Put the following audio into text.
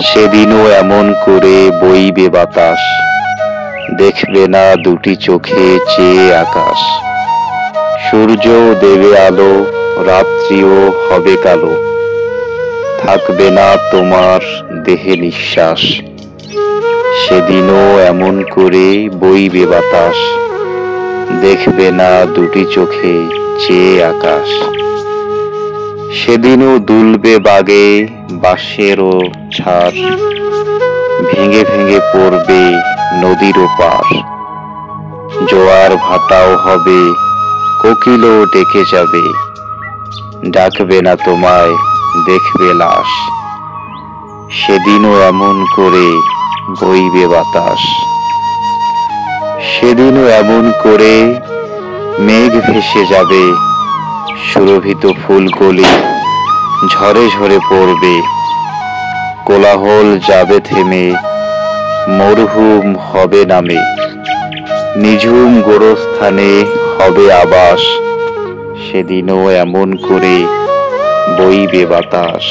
সেদিনও এমন করে বইবে বাতাস, দেখবে না দুটি চোখে চেয়ে আকাশ। সূর্য দেবে আলো, রাত্রিও হবে কালো, থাকবে না তোমার দেহে নিঃশ্বাস। সেদিনও এমন করে বইবে বাতাস, দেখবে না দুটি চোখে চেয়ে আকাশ। সেদিনও দুলবে বাগে বাঁশেরও ঝাড়, ভেঙে ভেঙে পড়বে নদীর পার। জোয়ার ভাটাও হবে, কোকিলও ডেকে যাবে, ডাকবে না তোমায়, দেখবে লাশ। সেদিনও এমন করে বইবে বাতাস, সেদিনও এমন করে মেঘ ভেসে যাবে, সুরভিত ফুলকলি ঝরে ঝরে পড়বে। কোলাহল যাবে থেমে, মরহুম হবে নামে, নিঝুম গোরস্থানে হবে আবাস। সেদিনও এমন করে বইবে বাতাস।